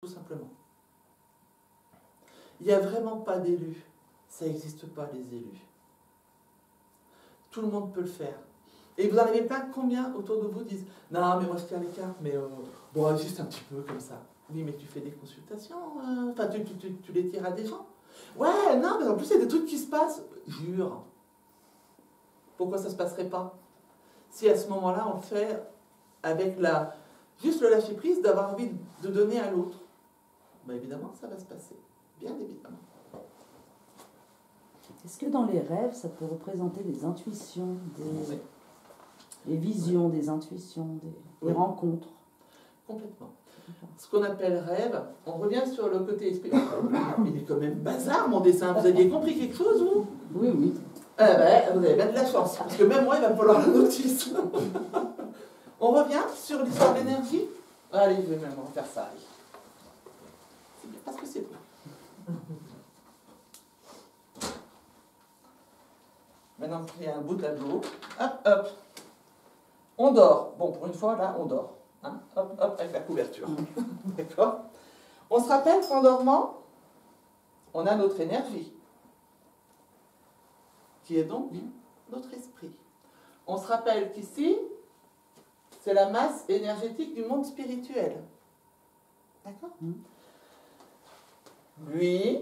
tout simplement. Il n'y a vraiment pas d'élus. Ça n'existe pas, les élus. Tout le monde peut le faire. Et vous en avez plein, combien autour de vous disent « Non, mais moi je tire les cartes, mais bon, juste un petit peu comme ça. » Oui, mais tu fais des consultations, enfin tu les tires à des gens. Ouais, non, mais en plus il y a des trucs qui se passent. Jure. Pourquoi ça ne se passerait pas? Si à ce moment-là on le fait avec juste le lâcher prise d'avoir envie de donner à l'autre, ben évidemment ça va se passer. Bien évidemment. Est-ce que dans les rêves, ça peut représenter des intuitions, des visions, des intuitions, des rencontres? Complètement. Ce qu'on appelle rêve, on revient sur le côté esprit. Il est quand même bazar mon dessin. Vous aviez compris quelque chose, vous? Oui, oui. Ah ben, vous avez bien de la chance, parce que même moi, il va me falloir la notice. On revient sur l'histoire d'énergie. Allez, je vais même refaire ça. C'est bien parce que c'est bon. Maintenant, il y a un beau tableau. Hop, hop. On dort. Bon, pour une fois, là, on dort. Hein, hop, hop, avec la couverture. D'accord? On se rappelle qu'en dormant, on a notre énergie, qui est donc notre esprit. On se rappelle qu'ici, c'est la masse énergétique du monde spirituel. D'accord? Lui,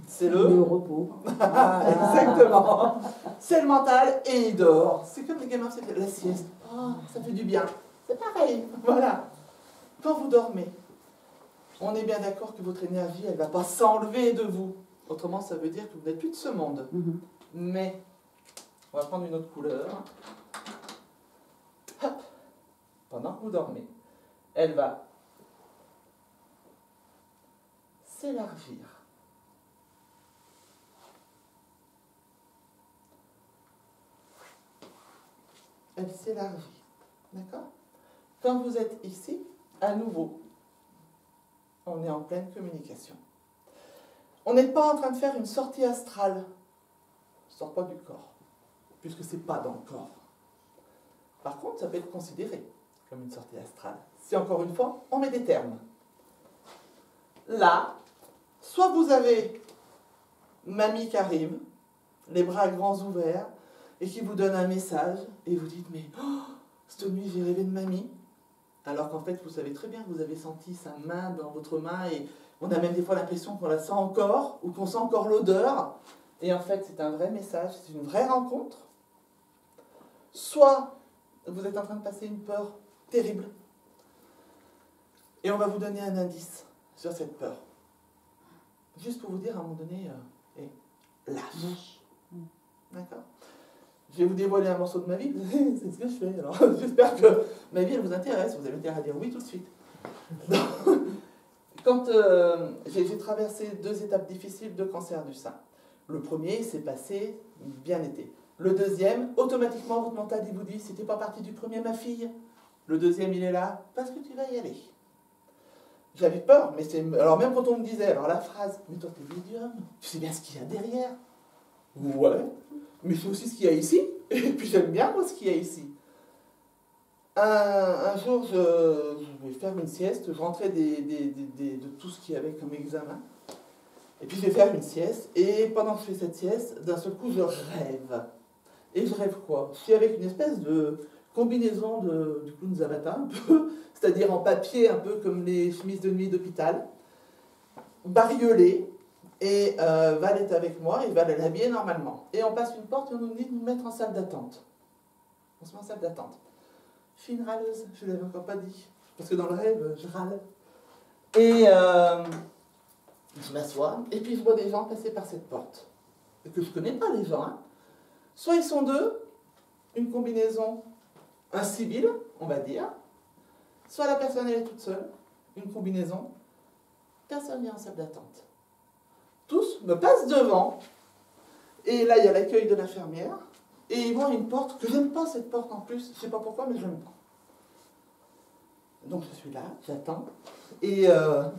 c'est le repos. Exactement. C'est le mental et il dort. C'est comme les gamins, c'est la sieste. Oh, ça fait du bien. C'est pareil. Voilà. Quand vous dormez, on est bien d'accord que votre énergie, elle ne va pas s'enlever de vous. Autrement, ça veut dire que vous n'êtes plus de ce monde. Mais, on va prendre une autre couleur. Hop. Pendant que vous dormez, elle va s'élargir. Elle s'élargit. D'accord? Quand vous êtes ici, à nouveau, on est en pleine communication. On n'est pas en train de faire une sortie astrale. On ne sort pas du corps, puisque ce n'est pas dans le corps. Par contre, ça peut être considéré comme une sortie astrale. Si, encore une fois, on met des termes. Là, soit vous avez Mamie qui arrive, les bras grands ouverts, et qui vous donne un message, et vous dites, mais cette nuit j'ai rêvé de Mamie, alors qu'en fait vous savez très bien que vous avez senti sa main dans votre main, et on a même des fois l'impression qu'on la sent encore, ou qu'on sent encore l'odeur, et en fait c'est un vrai message, c'est une vraie rencontre. Soit vous êtes en train de passer une peur terrible, et on va vous donner un indice sur cette peur. Juste pour vous dire à un moment donné, lâche. D'accord? Je vais vous dévoiler un morceau de ma vie, c'est ce que je fais. Alors, j'espère que ma vie elle vous intéresse, vous avez intérêt à dire oui tout de suite. Quand j'ai traversé 2 étapes difficiles de cancer du sein. Le premier s'est passé, bien été. Le deuxième, automatiquement votre mental il vous dit, c'était pas parti du premier ma fille. Le deuxième il est là, parce que tu vas y aller. J'avais peur, mais alors même quand on me disait, alors la phrase, mais toi t'es médium, tu sais bien ce qu'il y a derrière. Ouais, mais c'est aussi ce qu'il y a ici, et puis j'aime bien moi ce qu'il y a ici. Un jour, je vais faire une sieste, je rentrais de tout ce qu'il y avait comme examen, et puis je vais faire une sieste, et pendant que je fais cette sieste, d'un seul coup je rêve. Et je rêve quoi? Je suis avec une espèce de combinaison du clown Zavata, un peu, c'est-à-dire en papier, un peu comme les chemises de nuit d'hôpital, bariolée. Et Val est avec moi, et Val est habillée normalement. Et on passe une porte et on nous dit de nous mettre en salle d'attente. On se met en salle d'attente. Je suis une râleuse, je ne l'avais encore pas dit. Parce que dans le rêve, je râle. Et je m'assois, et puis je vois des gens passer par cette porte. Et que je ne connais pas les gens. Hein. Soit ils sont 2, une combinaison, un civil, on va dire. Soit la personne elle est toute seule, une combinaison. Personne n'est en salle d'attente. Tous me passent devant, et là il y a l'accueil de l'infirmière, et ils voient une porte, que j'aime pas cette porte en plus, je sais pas pourquoi, mais j'aime pas. Donc je suis là, j'attends, et à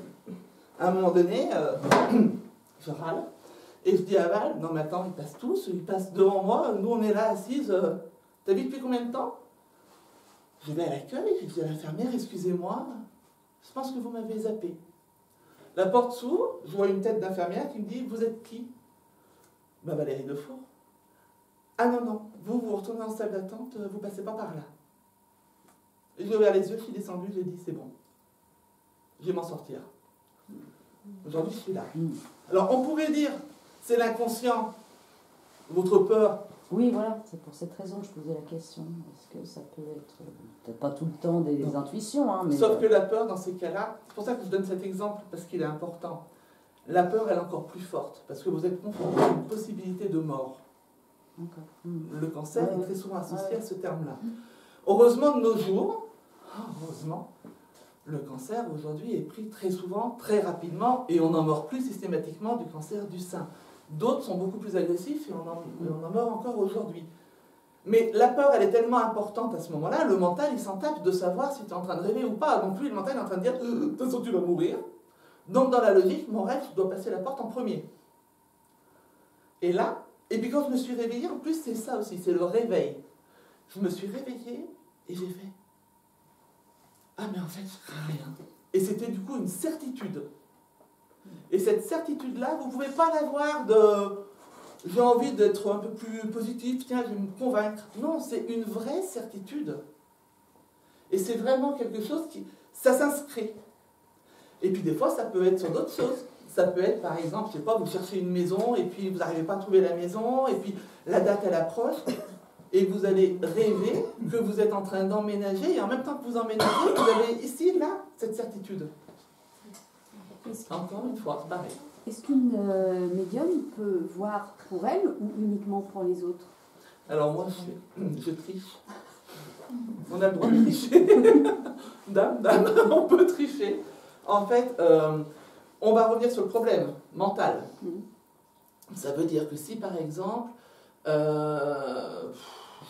un moment donné, je râle, et je dis à Val, non mais attends, ils passent tous, ils passent devant moi, nous on est là assises, t'habites depuis combien de temps? Je vais à l'accueil, je dis à l'infirmière, excusez-moi, pense que vous m'avez zappé. La porte s'ouvre, je vois une tête d'infirmière qui me dit, vous êtes qui? Ben, Valérie Defour. Ah non, non, vous retournez en salle d'attente, vous passez pas par là. J'ai ouvert les yeux, je suis descendue, j'ai dit, c'est bon. Je vais m'en sortir. Aujourd'hui, je suis là. Alors, on pourrait dire, c'est l'inconscient, votre peur. Oui, voilà, c'est pour cette raison que je posais la question. Est-ce que ça peut être, peut-être pas tout le temps des intuitions, hein, mais... Sauf que la peur, dans ces cas-là, c'est pour ça que je donne cet exemple, parce qu'il est important. La peur, elle est encore plus forte, parce que vous êtes confronté à une possibilité de mort. Le cancer est très souvent associé à ce terme-là. Heureusement, de nos jours, heureusement, le cancer aujourd'hui est pris très souvent, très rapidement, et on n'en meurt plus systématiquement du cancer du sein. D'autres sont beaucoup plus agressifs et on en meurt encore aujourd'hui. Mais la peur, elle est tellement importante à ce moment-là, le mental, il s'en tape de savoir si tu es en train de rêver ou pas. Donc lui, le mental est en train de dire, de toute façon, tu vas mourir. Donc dans la logique, mon rêve, je dois passer la porte en premier. Et là, et puis quand je me suis réveillée, en plus, c'est ça aussi, c'est le réveil. Je me suis réveillée et j'ai fait, ah mais en fait, rien. Et c'était du coup une certitude. Et cette certitude-là, vous ne pouvez pas l'avoir de « j'ai envie d'être un peu plus positif, tiens, je vais me convaincre ». Non, c'est une vraie certitude. Et c'est vraiment quelque chose qui... ça s'inscrit. Et puis des fois, ça peut être sur d'autres choses. Ça peut être, par exemple, je ne sais pas, vous cherchez une maison et puis vous n'arrivez pas à trouver la maison et puis la date, elle approche et vous allez rêver que vous êtes en train d'emménager et en même temps que vous emménagez, vous avez ici, là, cette certitude. Encore une fois, pareil. Est-ce qu'une médium peut voir pour elle ou uniquement pour les autres? Alors moi, je triche. On a le droit de tricher. Dame, on peut tricher. En fait, on va revenir sur le problème mental. Ça veut dire que si, par exemple, je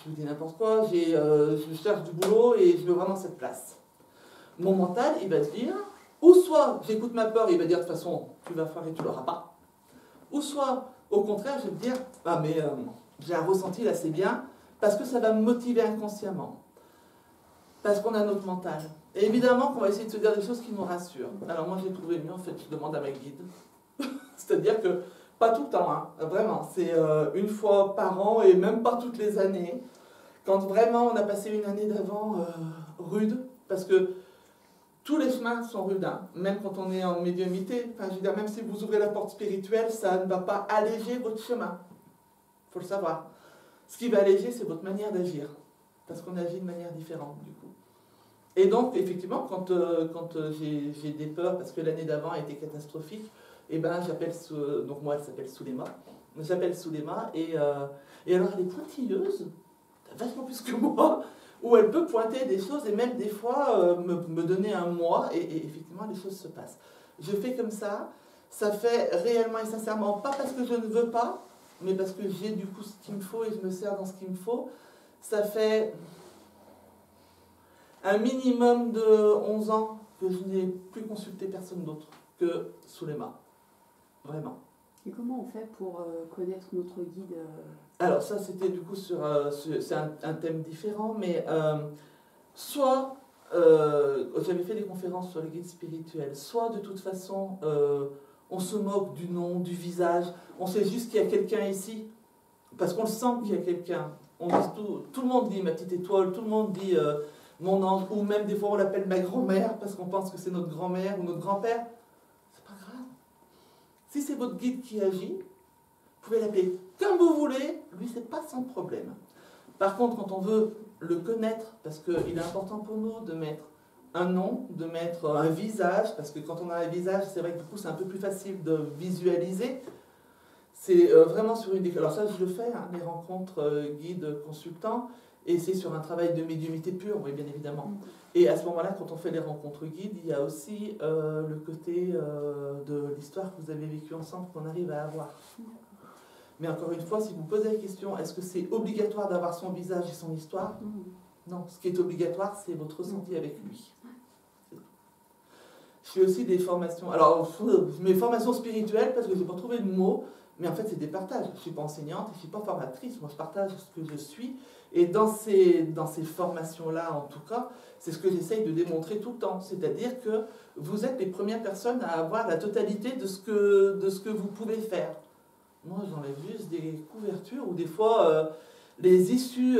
vous dis n'importe quoi, je cherche du boulot et je veux vraiment cette place. Mon mental, il va se dire... ou soit j'écoute ma peur et il va dire de toute façon tu vas foirer, tu l'auras pas. Ou soit au contraire je vais me dire ah mais j'ai un ressenti là c'est bien parce que ça va me motiver inconsciemment. Parce qu'on a notre mental. Et évidemment qu'on va essayer de se dire des choses qui nous rassurent. Alors moi j'ai trouvé mieux en fait je demande à ma guide. C'est-à-dire que pas tout le temps, hein, vraiment. C'est une fois par an et même pas toutes les années. Quand vraiment on a passé une année d'avant rude parce que tous les chemins sont rudes, hein. Même quand on est en médiumnité. Enfin, je veux dire, même si vous ouvrez la porte spirituelle, ça ne va pas alléger votre chemin. Il faut le savoir. Ce qui va alléger, c'est votre manière d'agir. Parce qu'on agit de manière différente, du coup. Et donc, effectivement, quand j'ai des peurs, parce que l'année d'avant a été catastrophique, et ben j'appelle, donc moi, elle s'appelle Soulema. J'appelle Soulema, et alors elle est pointilleuse, vachement plus que moi, où elle peut pointer des choses et même des fois me donner un moi et effectivement les choses se passent. Je fais comme ça fait réellement et sincèrement, pas parce que je ne veux pas, mais parce que j'ai du coup ce qu'il me faut et je me sers dans ce qu'il me faut. Ça fait un minimum de 11 ans que je n'ai plus consulté personne d'autre que Soulema. Vraiment. Et comment on fait pour connaître notre guide Alors ça c'était du coup c'est un thème différent, mais soit j'avais fait des conférences sur les guides spirituels, soit de toute façon on se moque du nom, du visage, on sait juste qu'il y a quelqu'un ici, parce qu'on le sent qu'il y a quelqu'un. Tout le monde dit ma petite étoile, tout le monde dit mon ange, ou même des fois on l'appelle ma grand-mère parce qu'on pense que c'est notre grand-mère ou notre grand-père. C'est pas grave. Si c'est votre guide qui agit, vous pouvez l'appeler comme vous voulez, lui c'est pas son problème. Par contre, quand on veut le connaître, parce qu'il est important pour nous de mettre un nom, de mettre un visage, parce que quand on a un visage, c'est vrai que du coup c'est un peu plus facile de visualiser. C'est vraiment sur une... Alors ça je le fais, hein, les rencontres guides consultants, et c'est sur un travail de médiumnité pure, oui bien évidemment. Et à ce moment-là, quand on fait les rencontres guides, il y a aussi le côté de l'histoire que vous avez vécue ensemble qu'on arrive à avoir. Mais encore une fois, si vous posez la question, est-ce que c'est obligatoire d'avoir son visage et son histoire? Non, ce qui est obligatoire, c'est votre ressenti avec lui. Je fais aussi des formations, alors mes formations spirituelles, parce que je n'ai pas trouvé de mots, Mais en fait, c'est des partages. Je ne suis pas enseignante, je ne suis pas formatrice. Moi, je partage ce que je suis. Et dans ces formations-là, en tout cas, c'est ce que j'essaye de démontrer tout le temps. C'est-à-dire que vous êtes les premières personnes à avoir la totalité de ce que vous pouvez faire. Moi, j'enlève juste des couvertures ou des fois, les issues,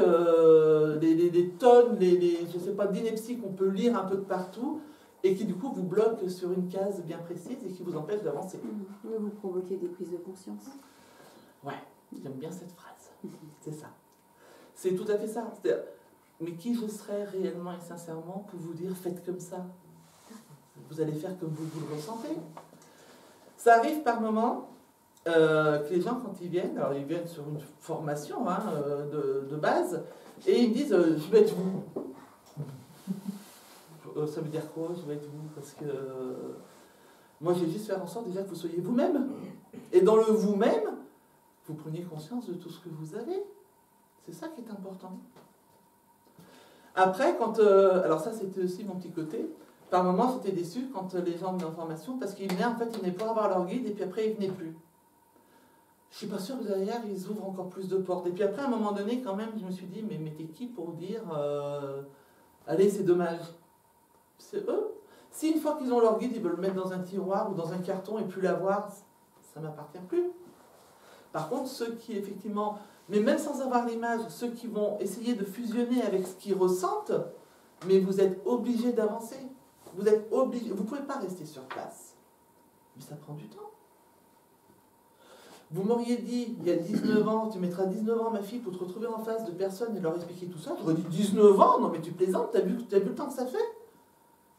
les tonnes, je sais pas, d'inepties qu'on peut lire un peu de partout et qui, du coup, vous bloquent sur une case bien précise et qui vous empêchent d'avancer. Vous provoquez des prises de conscience. Ouais, j'aime bien cette phrase. C'est ça. C'est tout à fait ça. Mais qui je serais réellement et sincèrement pour vous dire faites comme ça? Vous allez faire comme vous le ressentez. Ça arrive par moments que les gens, quand ils viennent, alors ils viennent sur une formation de base, et ils me disent je vais être vous. Ça veut dire quoi, je vais être vous? Parce que moi, je vais juste faire en sorte déjà que vous soyez vous-même. Et dans le vous-même, vous preniez conscience de tout ce que vous avez. C'est ça qui est important. Après, alors ça, c'était aussi mon petit côté. Par moments, j'étais déçue quand les gens venaient en formation parce qu'ils venaient, en fait, ils venaient pour avoir leur guide et puis après, ils ne venaient plus. Je suis pas sûre que derrière, ils ouvrent encore plus de portes. Et puis après, à un moment donné, quand même, je me suis dit, mais t'es qui pour dire, allez, c'est dommage. C'est eux. Si une fois qu'ils ont leur guide, ils veulent le mettre dans un tiroir ou dans un carton et plus l'avoir, ça ne m'appartient plus. Par contre, ceux qui, effectivement, mais même sans avoir l'image, ceux qui vont essayer de fusionner avec ce qu'ils ressentent, mais vous êtes obligés d'avancer. Vous êtes obligés. Vous ne pouvez pas rester sur place. Mais ça prend du temps. Vous m'auriez dit, il y a 19 ans, tu mettras 19 ans, ma fille, pour te retrouver en face de personnes et leur expliquer tout ça. J'aurais dit 19 ans, non mais tu plaisantes, t'as vu le temps que ça fait?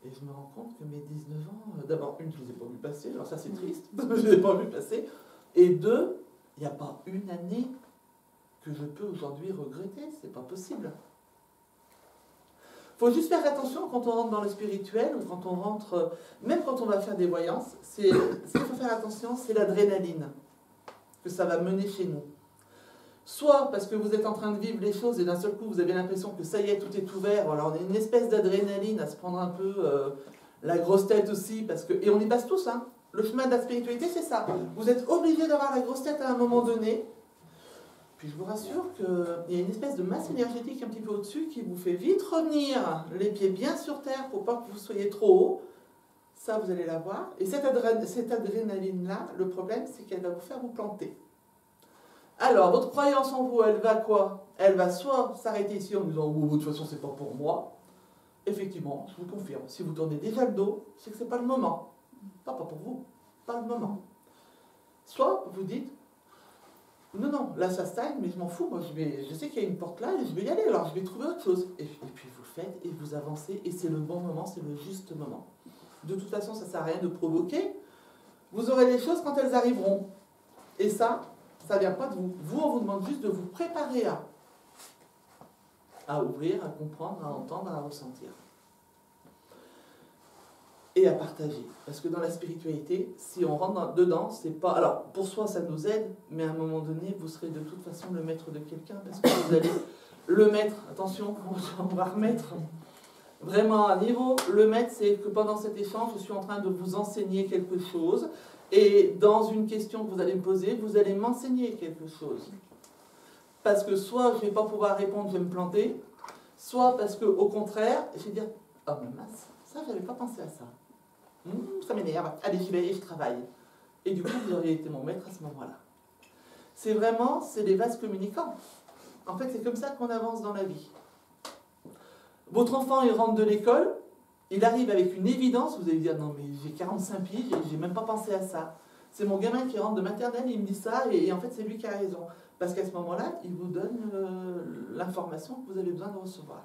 Et je me rends compte que mes 19 ans, d'abord, une, je ne les ai pas vus passer, alors ça c'est triste, je ne les ai pas vus passer. Et deux, il n'y a pas une année que je peux aujourd'hui regretter, c'est pas possible. Il faut juste faire attention quand on rentre dans le spirituel ou quand on rentre, même quand on va faire des voyances, ce qu'il faut faire attention, c'est l'adrénaline que ça va mener chez nous. Soit parce que vous êtes en train de vivre les choses et d'un seul coup vous avez l'impression que ça y est, tout est ouvert, alors on a une espèce d'adrénaline à se prendre un peu la grosse tête aussi, parce que, et on y passe tous, hein. Le chemin de la spiritualité c'est ça. Vous êtes obligé d'avoir la grosse tête à un moment donné. Puis je vous rassure qu'il y a une espèce de masse énergétique un petit peu au-dessus qui vous fait vite revenir les pieds bien sur terre pour pas que vous soyez trop haut. Ça, vous allez la voir. Et cette adrénaline-là, le problème, c'est qu'elle va vous faire vous planter. Alors, votre croyance en vous, elle va quoi? Elle va soit s'arrêter ici en disant « Oh, de toute façon, c'est pas pour moi ». Effectivement, je vous confirme, si vous tournez déjà le dos, c'est que c'est pas le moment. Pas pour vous, pas le moment. Soit vous dites non, non, là ça stagne, mais je m'en fous, moi je sais qu'il y a une porte là et je vais y aller, alors je vais trouver autre chose. Et puis vous faites et vous avancez et c'est le bon moment, c'est le juste moment. De toute façon, ça ne sert à rien de provoquer. Vous aurez les choses quand elles arriveront. Et ça ne vient pas de vous. Vous, on vous demande juste de vous préparer à ouvrir, à comprendre, à entendre, à ressentir. Et à partager. Parce que dans la spiritualité, si on rentre dedans, c'est pas... Alors, pour soi, ça nous aide, mais à un moment donné, vous serez de toute façon le maître de quelqu'un, parce que vous allez le maître, attention, on va remettre vraiment à niveau. Le maître, c'est que pendant cet échange, je suis en train de vous enseigner quelque chose, et dans une question que vous allez me poser, vous allez m'enseigner quelque chose. Parce que soit je ne vais pas pouvoir répondre, je vais me planter, soit parce que au contraire, je vais dire, oh mais mince, ça, je n'avais pas pensé à ça. Ça m'énerve, allez j'y vais et je travaille. Et du coup, vous auriez été mon maître à ce moment-là. C'est des vases communicants. En fait, c'est comme ça qu'on avance dans la vie. Votre enfant, il rentre de l'école, il arrive avec une évidence, vous allez dire, non mais j'ai 45 piges, j'ai même pas pensé à ça. C'est mon gamin qui rentre de maternelle, il me dit ça, et en fait, c'est lui qui a raison. Parce qu'à ce moment-là, il vous donne l'information que vous avez besoin de recevoir.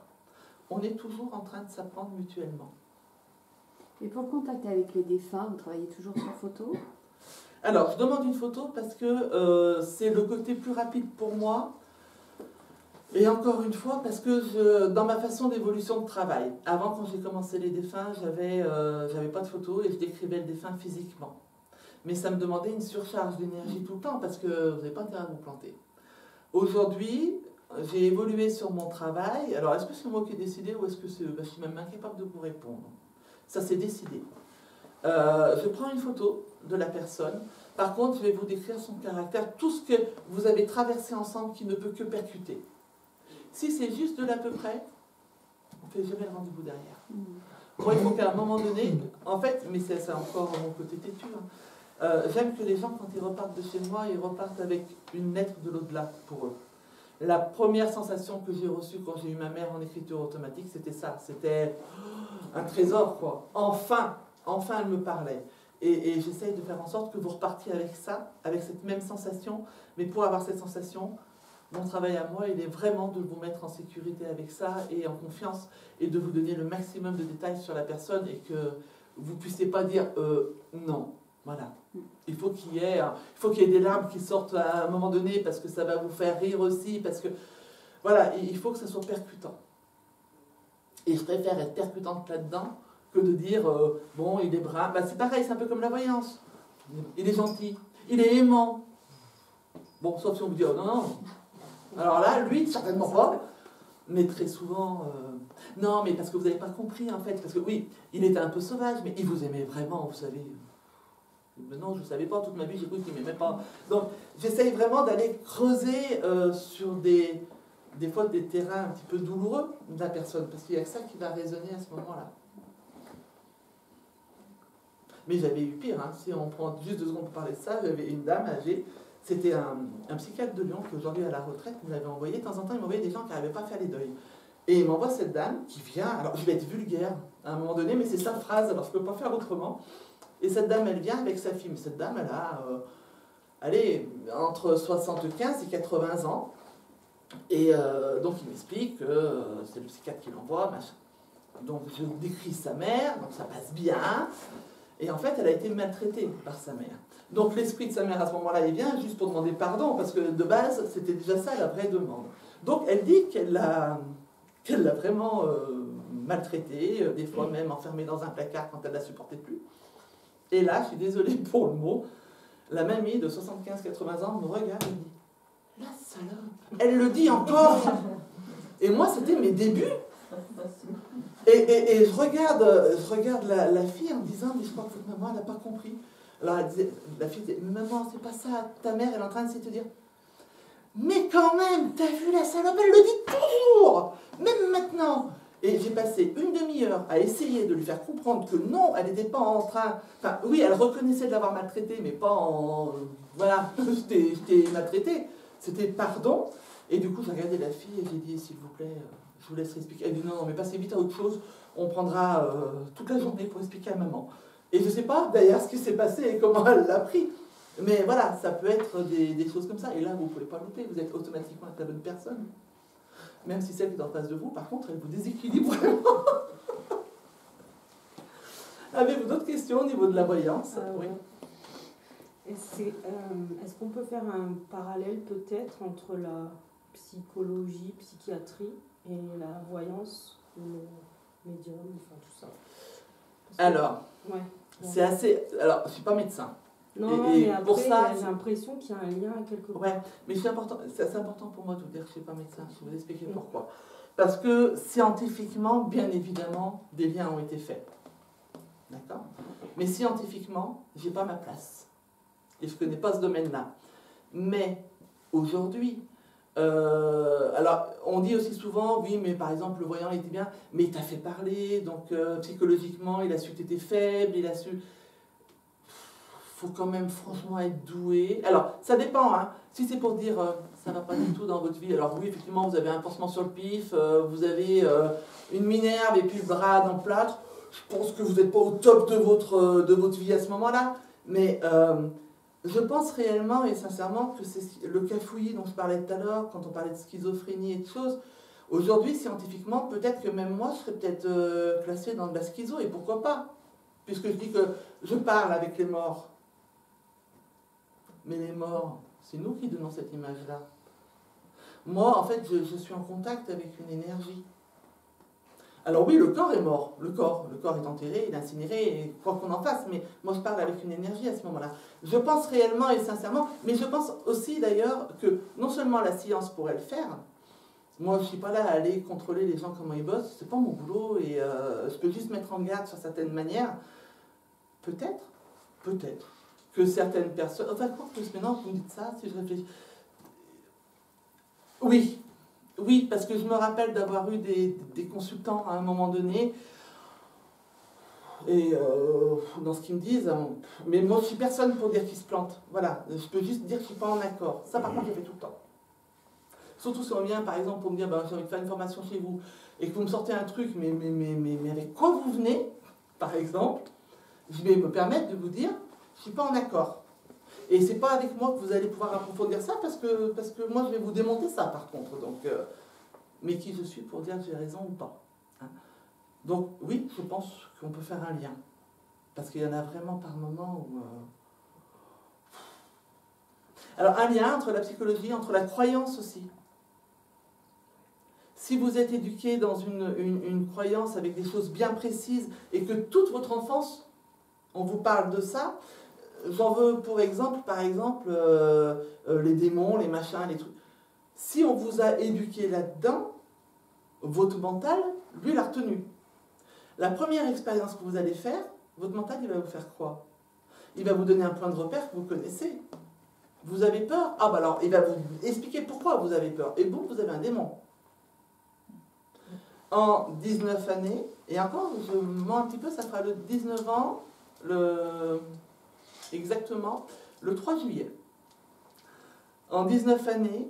On est toujours en train de s'apprendre mutuellement. Et pour le contact avec les défunts, vous travaillez toujours sur photo? Alors, je demande une photo parce que c'est le côté plus rapide pour moi. Et encore une fois, parce que dans ma façon d'évolution de travail, avant quand j'ai commencé les défunts, j'avais pas de photo et je décrivais le défunt physiquement. Mais ça me demandait une surcharge d'énergie tout le temps parce que vous n'avez pas intérêt à vous planter. Aujourd'hui, j'ai évolué sur mon travail. Alors, est-ce que c'est moi qui ai décidé ou est-ce que c'est eux? Je suis même incapable de vous répondre. Ça s'est décidé. Je prends une photo de la personne. Par contre, je vais vous décrire son caractère, tout ce que vous avez traversé ensemble qui ne peut que percuter. Si c'est juste de l'à peu près, on ne fait jamais le rendez-vous derrière. Moi, il faut qu'à un moment donné, en fait, mais c'est encore mon côté têtu, hein, j'aime que les gens, quand ils repartent de chez moi, ils repartent avec une lettre de l'au-delà pour eux. La première sensation que j'ai reçue quand j'ai eu ma mère en écriture automatique, c'était ça. C'était un trésor, quoi. Enfin elle me parlait. Et j'essaye de faire en sorte que vous repartiez avec ça, avec cette même sensation. Mais pour avoir cette sensation, mon travail à moi, il est vraiment de vous mettre en sécurité avec ça et en confiance et de vous donner le maximum de détails sur la personne et que vous ne puissiez pas dire non. Voilà. Il faut qu'il y ait des larmes qui sortent à un moment donné parce que ça va vous faire rire aussi, parce que voilà, il faut que ça soit percutant. Et je préfère être percutante là-dedans que de dire bon, il est brave. Bah, c'est pareil, c'est un peu comme la voyance. Il est gentil, il est aimant. Bon, sauf si on vous dit oh non, non. Alors là, lui, certainement pas. Mais très souvent, non, mais parce que vous n'avez pas compris en fait. Parce que oui, il était un peu sauvage, mais il vous aimait vraiment, vous savez. Mais non, je ne savais pas, toute ma vie, j'ai cru qu'il ne m'aimait pas. Donc, j'essaye vraiment d'aller creuser sur des fois des terrains un petit peu douloureux de la personne, parce qu'il y a que ça qui va résonner à ce moment-là. Mais j'avais eu pire, hein. Si on prend juste 2 secondes pour parler de ça, j'avais une dame âgée, c'était un psychiatre de Lyon qui aujourd'hui est à la retraite, qui me l'avait envoyé. De temps en temps, il m'envoyait des gens qui n'arrivaient pas à faire les deuils. Et il m'envoie cette dame qui vient, alors je vais être vulgaire à un moment donné, mais c'est sa phrase, alors je ne peux pas faire autrement. Et cette dame, elle vient avec sa fille. Mais cette dame, elle est entre 75 et 80 ans. Et donc, il m'explique que c'est le psychiatre qui l'envoie, machin. Donc, je décris sa mère, donc ça passe bien. Et en fait, elle a été maltraitée par sa mère. Donc, l'esprit de sa mère, à ce moment-là, il vient juste pour demander pardon, parce que de base, c'était déjà ça la vraie demande. Donc, elle dit qu'elle l'a vraiment maltraitée, des fois même enfermée dans un placard quand elle ne la supportait plus. Et là, je suis désolée pour le mot, la mamie de 75-80 ans me regarde et me dit « La salope !» Elle le dit encore. Et moi, c'était mes débuts. Et je regarde la fille en me disant « Mais je crois que votre maman, elle n'a pas compris. » Alors la fille dit « Mais maman, c'est pas ça. Ta mère, elle est en train de se te dire « Mais quand même, t'as vu la salope ?» Elle le dit toujours, même maintenant. Et j'ai passé une demi-heure à essayer de lui faire comprendre que non, elle n'était pas en train... Enfin, oui, elle reconnaissait de l'avoir maltraité, mais pas en... Voilà, je t'ai maltraité. C'était pardon. Et du coup, j'ai regardé la fille et j'ai dit, s'il vous plaît, je vous laisse expliquer. Elle dit, non, mais passez vite à autre chose. On prendra toute la journée pour expliquer à maman. Et je ne sais pas, d'ailleurs, ce qui s'est passé et comment elle l'a pris. Mais voilà, ça peut être des choses comme ça. Et là, vous ne pouvez pas louper. Vous êtes automatiquement avec la bonne personne. Même si celle qui est en face de vous, par contre, elle vous déséquilibre vraiment. Avez-vous d'autres questions au niveau de la voyance? Oui. Est-ce qu'on peut faire un parallèle peut-être entre la psychologie, psychiatrie et la voyance, le médium, enfin tout ça? Alors, ouais. C'est assez... Alors, je ne suis pas médecin. Non, mais après, pour ça, j'ai l'impression qu'il y a un lien à quelque part. Ouais, mais c'est important pour moi de vous dire que je ne suis pas médecin. Je vais vous expliquer pourquoi. Parce que scientifiquement, bien évidemment, des liens ont été faits. D'accord? Mais scientifiquement, je n'ai pas ma place. Et je ne connais pas ce domaine-là. Mais aujourd'hui, alors on dit aussi souvent, oui, mais par exemple, le voyant était bien, mais il t'a fait parler, donc psychologiquement, il a su que tu étais faible, il a su... Il faut quand même franchement être doué. Alors, ça dépend, hein. Si c'est pour dire ça ne va pas du tout dans votre vie, alors oui, effectivement, vous avez un pansement sur le pif, vous avez une minerve et puis le bras dans le plâtre, je pense que vous n'êtes pas au top de votre vie à ce moment-là. Mais je pense réellement et sincèrement que c'est le cafouillis dont je parlais tout à l'heure, quand on parlait de schizophrénie et de choses. Aujourd'hui, scientifiquement, peut-être que même moi, je serais peut-être classée dans de la schizo, et pourquoi pas? Puisque je dis que je parle avec les morts. Mais les morts, c'est nous qui donnons cette image-là. Moi, en fait, je suis en contact avec une énergie. Alors oui, le corps est mort. Le corps est enterré, il est incinéré, et quoi qu'on en fasse. Mais moi, je parle avec une énergie à ce moment-là. Je pense réellement et sincèrement, mais je pense aussi d'ailleurs que non seulement la science pourrait le faire. Moi, je ne suis pas là à aller contrôler les gens comment ils bossent. C'est pas mon boulot et je peux juste mettre en garde sur certaines manières. peut-être que certaines personnes... Enfin, quoi que maintenant que vous me dites ça, si je réfléchis... Oui, parce que je me rappelle d'avoir eu des consultants à un moment donné, et dans ce qu'ils me disent, mais moi je suis personne pour dire qu'ils se plantent. Voilà, je peux juste dire que je ne suis pas en accord. Ça par contre, je fais tout le temps. Surtout si on vient, par exemple, pour me dire, ben, j'ai envie de faire une formation chez vous, et que vous me sortez un truc, mais avec quoi vous venez, par exemple, je vais me permettre de vous dire, je ne suis pas en accord. Et c'est pas avec moi que vous allez pouvoir approfondir ça, parce que moi je vais vous démonter ça par contre. Donc, mais qui je suis pour dire que j'ai raison ou pas. Hein. Donc oui, je pense qu'on peut faire un lien. Parce qu'il y en a vraiment par moment où... Alors un lien entre la psychologie, entre la croyance aussi. Si vous êtes éduqué dans une croyance avec des choses bien précises et que toute votre enfance, on vous parle de ça, j'en veux pour exemple, les démons, les machins, les trucs. Si on vous a éduqué là-dedans, votre mental, lui, l'a retenu. La première expérience que vous allez faire, votre mental, il va vous faire quoi? Il va vous donner un point de repère que vous connaissez. Vous avez peur? Ah bah alors, il va vous expliquer pourquoi vous avez peur. Et vous avez un démon. En 19 années, et encore, je mens un petit peu, ça fera le 19 ans, exactement, le 3 juillet. En 19 années,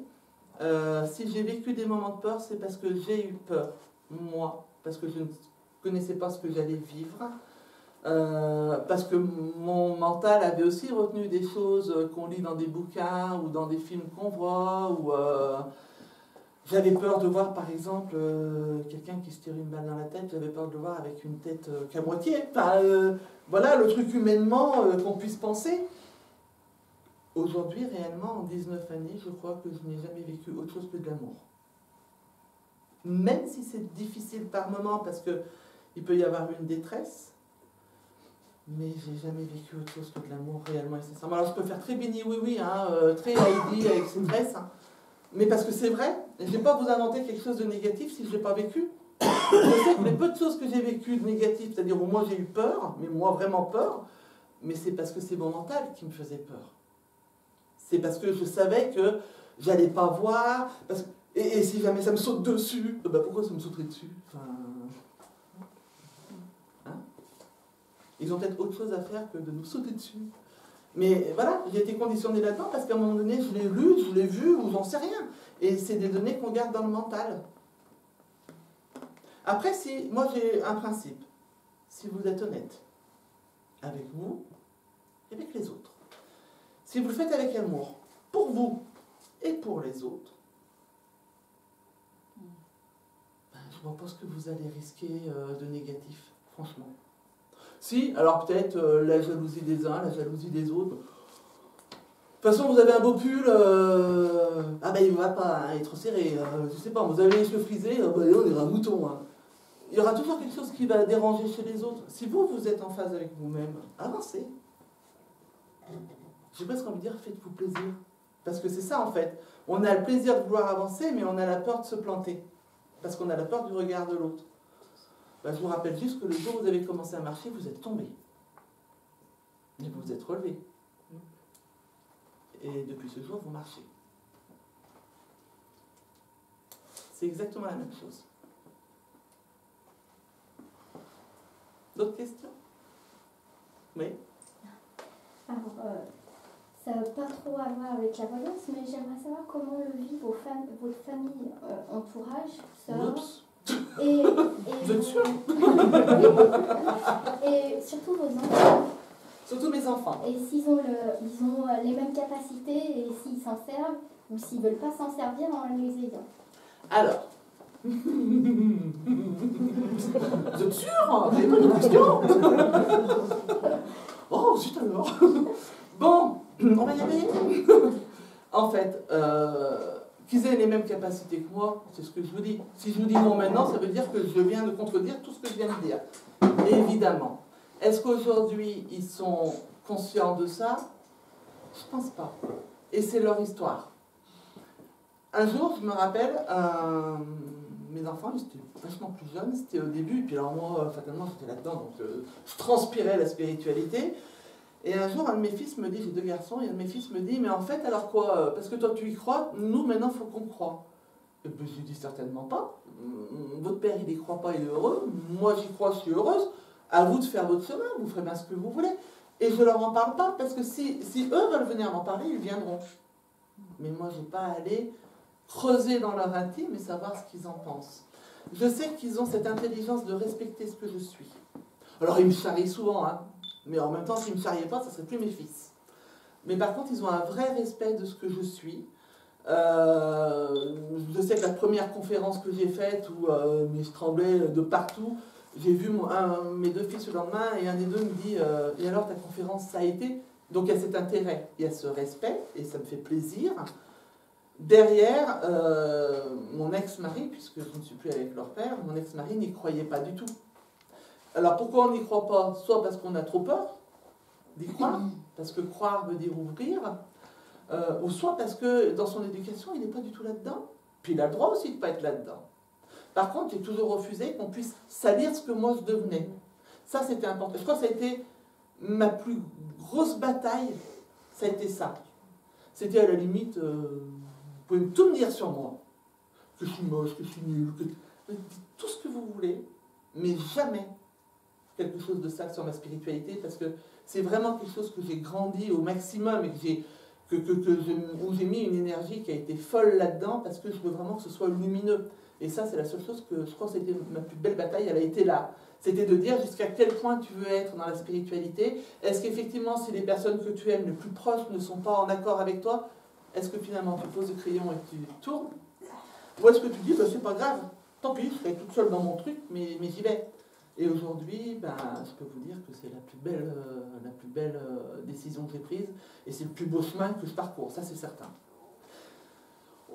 si j'ai vécu des moments de peur, c'est parce que j'ai eu peur, moi, parce que je ne connaissais pas ce que j'allais vivre, parce que mon mental avait aussi retenu des choses qu'on lit dans des bouquins ou dans des films qu'on voit, ou j'avais peur de voir par exemple quelqu'un qui se tire une balle dans la tête, j'avais peur de le voir avec une tête qu'à moitié, enfin, voilà le truc humainement qu'on puisse penser. Aujourd'hui, réellement, en 19 années, je crois que je n'ai jamais vécu autre chose que de l'amour. Même si c'est difficile par moments, parce qu'il peut y avoir une détresse, mais j'ai jamais vécu autre chose que de l'amour réellement et sincèrement. Alors je peux faire très béni, oui, hein, très Heidi avec ses tresses, hein, mais parce que c'est vrai, je ne vais pas vous inventer quelque chose de négatif si je ne l'ai pas vécu. Je sais que les peu de choses que j'ai vécues de négatives, c'est-à-dire où moi j'ai eu peur, mais moi vraiment peur, mais c'est parce que c'est mon mental qui me faisait peur. C'est parce que je savais que j'allais pas voir, parce que, et si jamais ça me saute dessus, bah pourquoi ça me sauterait dessus? Enfin, hein? Ils ont peut-être autre chose à faire que de nous sauter dessus. Mais voilà, j'ai été conditionnée là-dedans parce qu'à un moment donné, je l'ai lu, je l'ai vu, ou j'en sais rien. Et c'est des données qu'on garde dans le mental. Après, moi j'ai un principe. Si vous êtes honnête avec vous et avec les autres, si vous le faites avec amour, pour vous et pour les autres, je ne vois pas ce que vous allez risquer de négatif, franchement. Si, alors peut-être la jalousie des uns, la jalousie des autres. De toute façon, vous avez un beau pull, ah ben il ne va pas être serré, je sais pas, vous avez les cheveux frisés, ben, on dirait un mouton. Hein. Il y aura toujours quelque chose qui va déranger chez les autres. Si vous êtes en phase avec vous-même, avancez. J'ai presque envie de dire, faites-vous plaisir. Parce que c'est ça en fait. On a le plaisir de vouloir avancer, mais on a la peur de se planter. Parce qu'on a la peur du regard de l'autre. Ben, je vous rappelle juste que le jour où vous avez commencé à marcher, vous êtes tombé. Mais vous vous êtes relevé. Et depuis ce jour, vous marchez. C'est exactement la même chose. D'autres questions? Oui. Alors, ça n'a pas trop à voir avec la voyance, mais j'aimerais savoir comment le vit votre famille, entourage, sœurs. Oups. Et Vous êtes sûr? et surtout vos enfants. Surtout mes enfants. Et s'ils ont, ils ont les mêmes capacités et s'ils s'en servent ou s'ils ne veulent pas s'en servir en les ayant. Alors. Vous êtes sûr? Vous n'avez pas de questions? Oh, zut alors. Bon, on va y aller. En fait, qu'ils aient les mêmes capacités que moi, c'est ce que je vous dis. Si je vous dis non maintenant, ça veut dire que je viens de contredire tout ce que je viens de dire. Évidemment. Est-ce qu'aujourd'hui, ils sont conscients de ça? Je ne pense pas. Et c'est leur histoire. Un jour, je me rappelle, mes enfants, ils étaient vachement plus jeunes, c'était au début, et puis alors moi, fatalement, j'étais là-dedans, donc je transpirais la spiritualité. Et un jour, un de mes fils me dit, j'ai 2 garçons, et un de mes fils me dit, mais en fait, alors quoi, parce que toi tu y crois, nous maintenant, il faut qu'on croie. Et puis je lui dis certainement pas. Votre père, il n'y croit pas, il est heureux. Moi, j'y crois, je suis heureuse. À vous de faire votre chemin, vous ferez bien ce que vous voulez. Et je ne leur en parle pas, parce que si eux veulent venir m'en parler, ils viendront. Mais moi, je n'ai pas à aller creuser dans leur intime et savoir ce qu'ils en pensent. Je sais qu'ils ont cette intelligence de respecter ce que je suis. Alors, ils me charrient souvent, hein. Mais en même temps, s'ils ne me charriaient pas, ça ne serait plus mes fils. Mais par contre, ils ont un vrai respect de ce que je suis. Je sais que la première conférence que j'ai faite, où mais je tremblais de partout, j'ai vu mes 2 fils le lendemain, et un des 2 me dit et alors ta conférence, ça a été? Donc il y a cet intérêt, il y a ce respect, et ça me fait plaisir. Derrière, mon ex-mari, puisque je ne suis plus avec leur père, mon ex-mari n'y croyait pas du tout. Alors pourquoi on n'y croit pas? Soit parce qu'on a trop peur d'y croire, parce que croire veut dire ouvrir, ou soit parce que dans son éducation, il n'est pas du tout là-dedans. Puis il a le droit aussi de ne pas être là-dedans. Par contre, j'ai toujours refusé qu'on puisse salir ce que moi je devenais. Ça, c'était important. Je crois que ça a été ma plus grosse bataille, ça a été ça. C'était à la limite, vous pouvez tout me dire sur moi. Que je suis moche, que je suis nul, tout ce que vous voulez, mais jamais quelque chose de ça sur ma spiritualité, parce que c'est vraiment quelque chose que j'ai grandi au maximum et où j'ai mis une énergie qui a été folle là-dedans, parce que je veux vraiment que ce soit lumineux. Et ça, c'est la seule chose que je crois que c'était ma plus belle bataille, elle a été là. C'était de dire jusqu'à quel point tu veux être dans la spiritualité. Est-ce qu'effectivement, si les personnes que tu aimes les plus proches ne sont pas en accord avec toi, est-ce que finalement tu poses le crayon et tu tournes? Ou est-ce que tu dis, bah, c'est pas grave, tant pis, je serai toute seule dans mon truc, mais j'y vais. Et aujourd'hui, ben, je peux vous dire que c'est la plus belle décision que j'ai prise, et c'est le plus beau chemin que je parcours, ça c'est certain.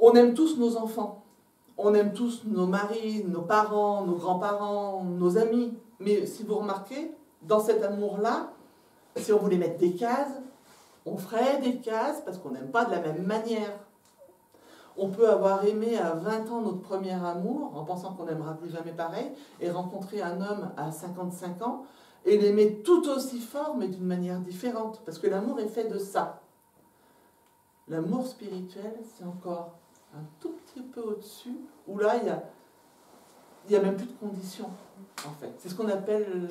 On aime tous nos enfants, on aime tous nos maris, nos parents, nos grands-parents, nos amis, mais si vous remarquez, dans cet amour-là, si on voulait mettre des cases, on ferait des cases parce qu'on n'aime pas de la même manière. On peut avoir aimé à 20 ans notre premier amour, en pensant qu'on n'aimera plus jamais pareil, et rencontrer un homme à 55 ans, et l'aimer tout aussi fort, mais d'une manière différente, parce que l'amour est fait de ça. L'amour spirituel, c'est encore un tout petit peu au-dessus, où là, il n'y a même plus de conditions, en fait. C'est ce qu'on appelle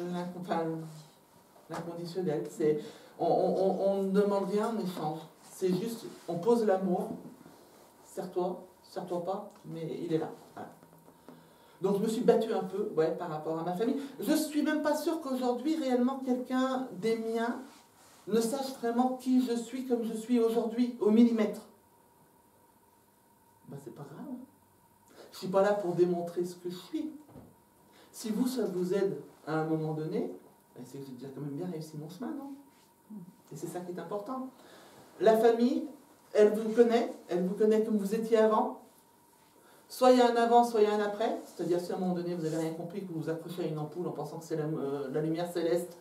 l'inconditionnel. On ne demande rien en échange. C'est juste, on pose l'amour, serre-toi pas, mais il est là. Voilà. Donc je me suis battue un peu par rapport à ma famille. Je ne suis même pas sûre qu'aujourd'hui, réellement, quelqu'un des miens ne sache vraiment qui je suis comme je suis aujourd'hui, au millimètre. Ben, c'est pas grave. Je ne suis pas là pour démontrer ce que je suis. Si vous, ça vous aide à un moment donné, ben, c'est que j'ai déjà quand même bien réussi mon chemin, non? Et c'est ça qui est important. La famille, elle vous connaît comme vous étiez avant. Soit il y a un avant, soit il y a un après. C'est-à-dire si à un moment donné vous n'avez rien compris, que vous vous accrochez à une ampoule en pensant que c'est la lumière céleste,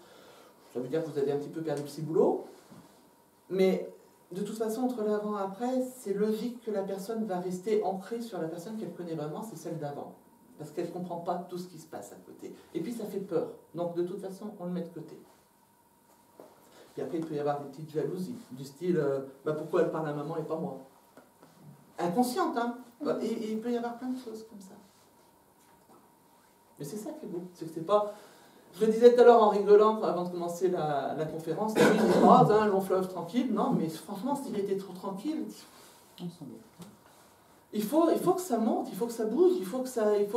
ça veut dire que vous avez un petit peu perdu le ciboulot. Mais de toute façon, entre l'avant et après, c'est logique que la personne va rester ancrée sur la personne qu'elle connaît vraiment, c'est celle d'avant. Parce qu'elle ne comprend pas tout ce qui se passe à côté. Et puis ça fait peur. Donc de toute façon, on le met de côté. Puis après, il peut y avoir des petites jalousies, du style pourquoi elle parle à maman et pas moi? Inconsciente, hein? Et il peut y avoir plein de choses comme ça. Mais c'est ça qui est beau. C'est que c'est pas. Je le disais tout à l'heure en rigolant avant de commencer la conférence, oui, des phrases, un long fleuve tranquille. Non, mais franchement, s'il était trop tranquille, il faut que ça monte, il faut que ça bouge, il faut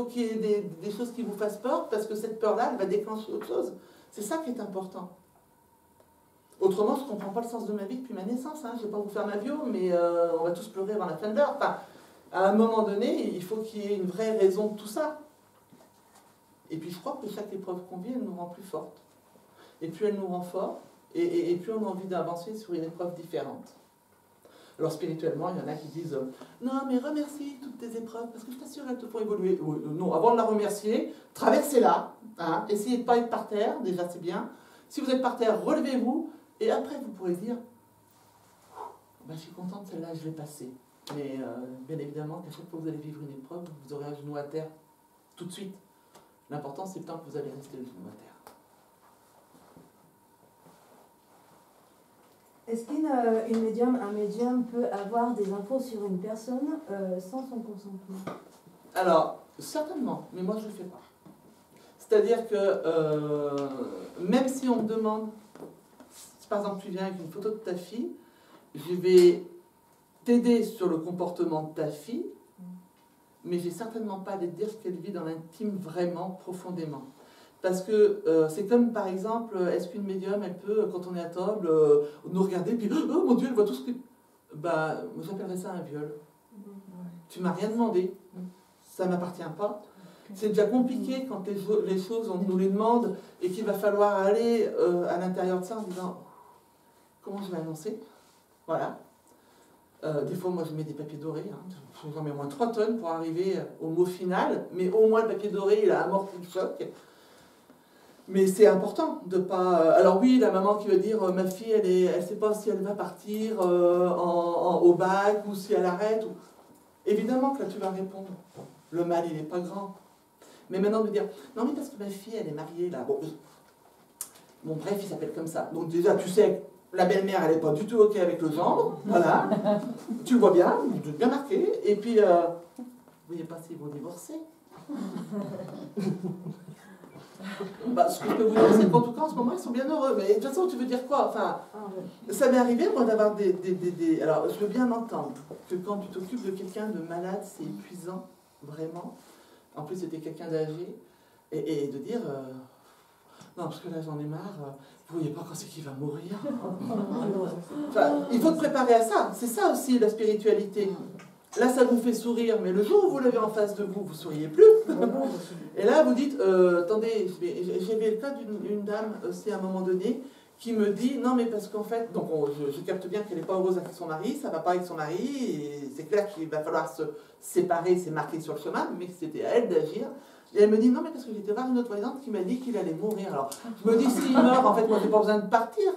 qu'il y ait des choses qui vous fassent peur, parce que cette peur-là, elle va déclencher autre chose. C'est ça qui est important. Autrement, je ne comprends pas le sens de ma vie depuis ma naissance. Hein. Je ne vais pas vous faire ma bio, mais on va tous pleurer avant la fin de l'heure. Enfin, à un moment donné, il faut qu'il y ait une vraie raison de tout ça. Et puis je crois que chaque épreuve qu'on vit, elle nous rend plus fortes. Et plus elle nous rend fort, et plus on a envie d'avancer sur une épreuve différente. Alors spirituellement, il y en a qui disent non, mais remercie toutes tes épreuves, parce que je t'assure, elles te font évoluer. Non, avant de la remercier, traversez-la. Hein, essayez de ne pas être par terre, déjà c'est bien. Si vous êtes par terre, relevez-vous. Et après, vous pourrez dire, je suis contente, celle-là, je l'ai passée. Mais bien évidemment, qu'à chaque fois que vous allez vivre une épreuve, vous aurez un genou à terre. tout de suite. L'important, c'est le temps que vous allez rester le genou à terre. Est-ce qu'une médium, un médium peut avoir des infos sur une personne sans son consentement? Alors, certainement, mais moi je ne le fais pas. C'est-à-dire que même si on me demande, si par exemple tu viens avec une photo de ta fille, je vais t'aider sur le comportement de ta fille, mais j'ai certainement pas à aller te dire ce qu'elle vit dans l'intime vraiment, profondément. Parce que c'est comme par exemple, est-ce qu'une médium, elle peut, quand on est à table, nous regarder, puis oh mon Dieu, elle voit tout ce que. Bah, moi j'appellerais ça un viol. Tu m'as rien demandé, ça ne m'appartient pas. C'est déjà compliqué quand les choses, on nous les demande et qu'il va falloir aller à l'intérieur de ça en disant comment je vais annoncer. Voilà. Des fois, moi je mets des papiers dorés, hein. J'en mets au moins 3 tonnes pour arriver au mot final, mais au moins le papier doré, il a amorti le choc. Mais c'est important de pas. Alors oui, la maman qui veut dire ma fille, elle sait pas si elle va partir au bac ou si elle arrête. Évidemment que là tu vas répondre. Le mal, il n'est pas grand. Mais maintenant de dire non mais parce que ma fille, elle est mariée là. Bon bref, il s'appelle comme ça. Donc déjà, tu sais que la belle-mère, elle n'est pas du tout ok avec le gendre. Voilà. Tu le vois bien, bien marqué. Et puis, vous voyez pas s'ils vont divorcer. Bah, ce que je peux vous dire, c'est qu'en tout cas, en ce moment, ils sont bien heureux. Mais de toute façon, tu veux dire quoi? Enfin, ça m'est arrivé, moi, d'avoir des... Alors, je veux bien entendre que quand tu t'occupes de quelqu'un de malade, c'est épuisant, vraiment. En plus, c'était quelqu'un d'âgé. Et de dire... non, parce que là, j'en ai marre. Vous voyez pas quand c'est qu'il va mourir. Enfin, il faut te préparer à ça. C'est ça aussi, la spiritualité. Là, ça vous fait sourire, mais le jour où vous l'avez en face de vous, vous ne souriez plus. Et là, vous dites, attendez, j'avais le cas d'une dame, c'est à un moment donné, qui me dit, non, mais parce qu'en fait, donc je capte bien qu'elle n'est pas heureuse avec son mari, ça ne va pas avec son mari, et c'est clair qu'il va falloir se séparer, c'est marqué sur le chemin, mais c'était à elle d'agir. Et elle me dit, non, mais parce que j'étais voir une autre voyante qui m'a dit qu'il allait mourir. Alors, je me dis, s'il meurt, en fait, moi, je n'ai pas besoin de partir.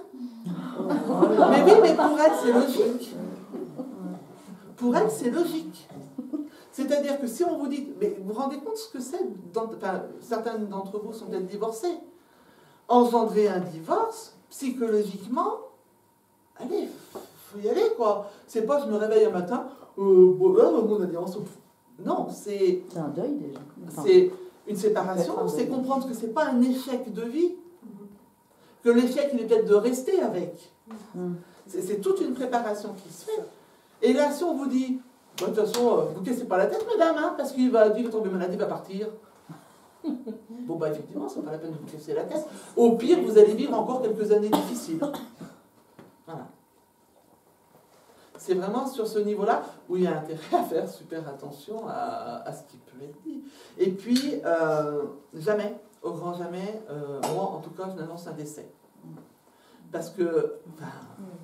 Mais oui, mais pour elle, c'est logique. Pour elle, c'est logique. C'est-à-dire que si on vous dit, mais vous vous rendez compte ce que c'est, enfin, certains d'entre vous sont peut-être divorcés, engendrer un divorce, psychologiquement, allez, faut y aller, quoi. C'est pas, je me réveille un matin, mon alliance. Non, c'est un deuil déjà. C'est une séparation, c'est comprendre que c'est pas un échec de vie, que l'échec, il est peut-être de rester avec. C'est toute une préparation qui se fait. Et là, si on vous dit, de toute façon, vous ne cassez pas la tête, madame, hein, parce qu'il va tomber malade, il va partir. Bon, bah, effectivement, ce n'est pas la peine de vous casser la tête. Au pire, vous allez vivre encore quelques années difficiles. Voilà. C'est vraiment sur ce niveau-là où il y a intérêt à faire super attention à ce qui peut être dit. Et puis, jamais, au grand jamais, moi, en tout cas, je n'annonce un décès. Parce que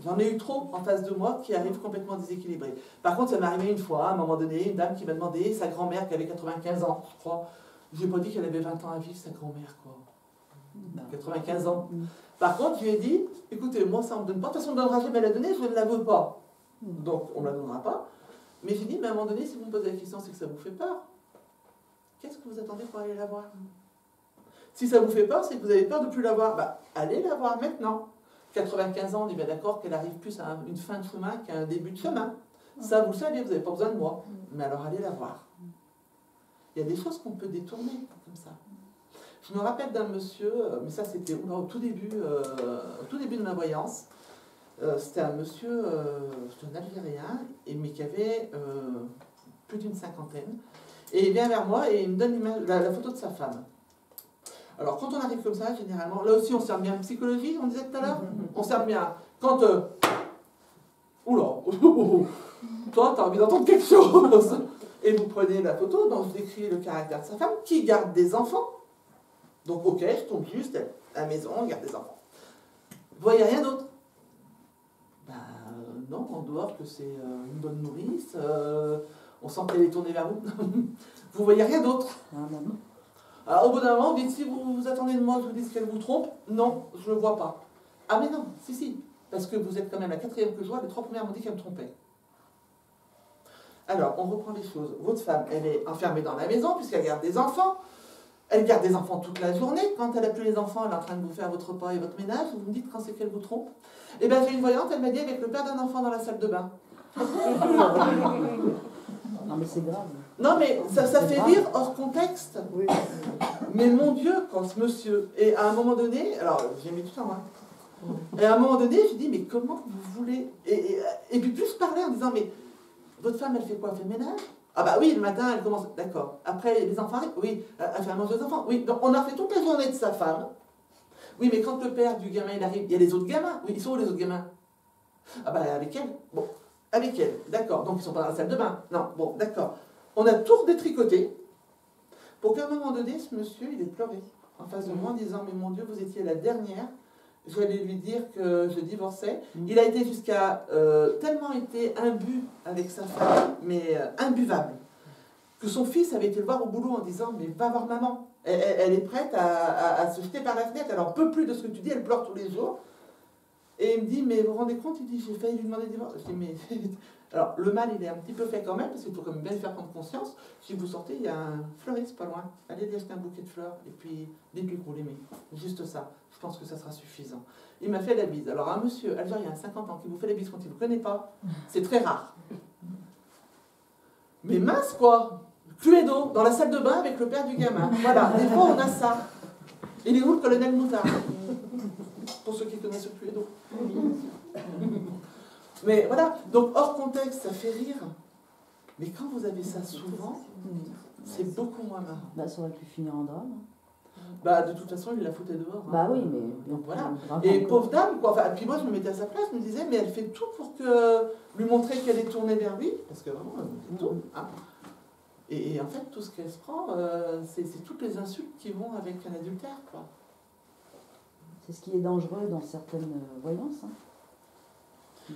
j'en ai eu trop en face de moi qui arrivent complètement déséquilibrés. Par contre, ça m'est arrivé une fois, à un moment donné, une dame qui m'a demandé, sa grand-mère qui avait 95 ans, je crois. Je n'ai pas dit qu'elle avait 20 ans à vivre, sa grand-mère, quoi. 95 ans. Par contre, je lui ai dit, écoutez, moi, ça ne me donne pas. De toute façon, on ne donnera jamais la donnée, je ne la veux pas. Donc, on ne la donnera pas. Mais j'ai dit, mais à un moment donné, si vous me posez la question, c'est que ça vous fait peur. Qu'est-ce que vous attendez pour aller la voir? Si ça vous fait peur, c'est que vous avez peur de ne plus la voir. Bah, allez la voir maintenant. 95 ans, on est bien d'accord qu'elle arrive plus à une fin de chemin qu'à un début de chemin. Ça, vous le savez, vous n'avez pas besoin de moi. Mais alors, allez la voir. Il y a des choses qu'on peut détourner comme ça. Je me rappelle d'un monsieur, mais ça c'était au tout début de ma voyance. C'était un monsieur, c'était un Algérien, mais qui avait plus d'une cinquantaine. Et il vient vers moi et il me donne la photo de sa femme. Alors, quand on arrive comme ça, généralement, là aussi, on sert bien en psychologie, on disait tout à l'heure, on sert bien. Quand, oula, toi, tu as envie d'entendre quelque chose. Et vous prenez la photo, donc je décris le caractère de sa femme, qui garde des enfants. Donc, ok, je tombe juste à la maison, on garde des enfants. Vous voyez rien d'autre? Ben, non, en dehors que c'est une bonne nourrice, on sent qu'elle est tournée vers vous. Vous voyez rien d'autre? Alors, au bout d'un moment, vous dites, si vous attendez de moi, je vous dis qu'elle vous trompe. Non, je ne le vois pas. Ah mais non, si, parce que vous êtes quand même la quatrième que je vois, les 3 premières m'ont dit qu'elle me trompait. Alors, on reprend les choses. Votre femme, elle est enfermée dans la maison, puisqu'elle garde des enfants. Elle garde des enfants toute la journée. Quand elle n'a plus les enfants, elle est en train de vous faire votre repas et votre ménage. Vous me dites quand c'est qu'elle vous trompe. Eh bien, j'ai une voyante, elle m'a dit avec le père d'un enfant dans la salle de bain. Non, mais c'est grave. Non, mais ça fait rire hors contexte. Oui. Mais mon Dieu, quand ce monsieur... Et à un moment donné, alors j'ai mis du temps, hein. Et à un moment donné, je dis, mais comment vous voulez... Et puis plus je parlais en disant, mais votre femme, elle fait quoi? Elle fait le ménage? Ah bah oui, le matin, elle commence... D'accord. Après, les enfants arrivent? Oui. Elle fait à manger aux enfants? Oui. Donc on a fait toute la journée de sa femme. Oui, mais quand le père du gamin, il arrive, il y a les autres gamins. Oui, ils sont où les autres gamins? Ah bah avec elle. Bon, avec elle. D'accord. Donc ils sont pas dans la salle de bain. Non, bon, d'accord. On a tout redétricoté pour qu'à un moment donné, ce monsieur, il ait pleuré en face de moi en disant, mais mon Dieu, vous étiez la dernière. Je vais lui dire que je divorçais. Il a été jusqu'à tellement été imbu avec sa femme, mais imbuvable, que son fils avait été le voir au boulot en disant, mais va voir maman. Elle est prête à se jeter par la fenêtre. Elle n'en peut plus de ce que tu dis, elle pleure tous les jours. Et il me dit, mais vous vous rendez compte? Il dit, j'ai failli lui demander le divorce. Je dis, mais... Alors, le mal, il est un petit peu fait quand même, parce qu'il faut quand même bien lui faire prendre conscience. Si vous sortez, il y a un fleuriste pas loin. Allez lui acheter un bouquet de fleurs, et puis dites-lui que vous l'aimez. Juste ça. Je pense que ça sera suffisant. Il m'a fait la bise. Alors, un monsieur algérien, 50 ans, qui vous fait la bise quand il ne vous connaît pas, c'est très rare. Mais mince, quoi! Cluedo, dans la salle de bain avec le père du gamin. Voilà, des fois, on a ça. Il est où le colonel Moutard? Pour ceux qui connaissent le Cluedo. Mais voilà, donc hors contexte, ça fait rire. Mais quand vous avez ça souvent, c'est beaucoup moins marrant. Bah, ça aurait pu finir en drame. Bah, de toute façon, il la foutait dehors. Hein. Bah oui, mais... Donc voilà. Et pauvre dame, quoi. Enfin, puis moi, je me mettais à sa place, je me disais, mais elle fait tout pour que lui montrer qu'elle est tournée vers lui. Parce que vraiment, elle fait tout. Hein. Et en fait, tout ce qu'elle se prend, c'est toutes les insultes qui vont avec un adultère, quoi. C'est ce qui est dangereux dans certaines voyances. Hein.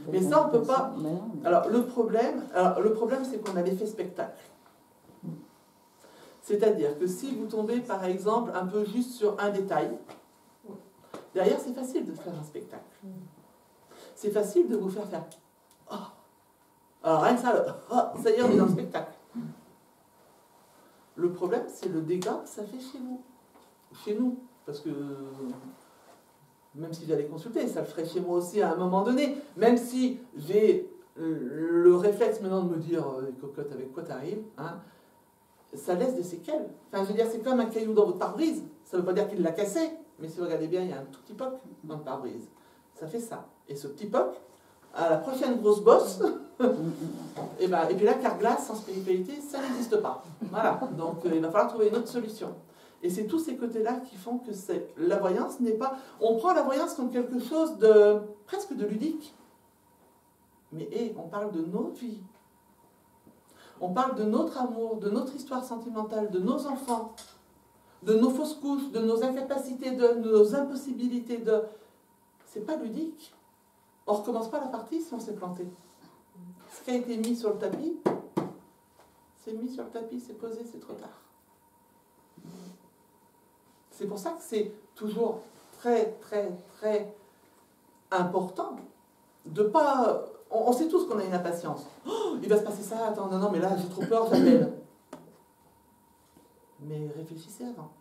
Mais ça, on ne peut pas... Mais... Alors, le problème c'est qu'on a l'effet spectacle. C'est-à-dire que si vous tombez, par exemple, un peu juste sur un détail, derrière, c'est facile de faire un spectacle. C'est facile de vous faire faire... Oh. Alors, rien que ça, ça y est, on est dans le spectacle. Le problème, c'est le dégât que ça fait chez vous. Chez nous. Parce que... Même si j'allais consulter, ça le ferait chez moi aussi à un moment donné. Même si j'ai le réflexe maintenant de me dire cocotte, avec quoi t'arrives, hein, ça laisse des séquelles. Enfin, je veux dire, c'est comme un caillou dans votre pare-brise. Ça ne veut pas dire qu'il l'a cassé, mais si vous regardez bien, il y a un tout petit poc dans le pare-brise. Ça fait ça. Et ce petit poc, à la prochaine grosse bosse, et puis là, carglass sans spiritualité, ça n'existe pas. Voilà. Donc, il va falloir trouver une autre solution. Et c'est tous ces côtés-là qui font que la voyance n'est pas... On prend la voyance comme quelque chose de presque de ludique. Mais on parle de nos vies. On parle de notre amour, de notre histoire sentimentale, de nos enfants, de nos fausses couches, de nos incapacités, de nos impossibilités. C'est pas ludique. On ne recommence pas la partie si on s'est planté. Ce qui a été mis sur le tapis, c'est mis sur le tapis, c'est posé, c'est trop tard. C'est pour ça que c'est toujours très, très, très important de pas... On sait tous qu'on a une impatience. Oh, il va se passer ça, attends, non, mais là, j'ai trop peur, j'appelle. Mais réfléchissez avant.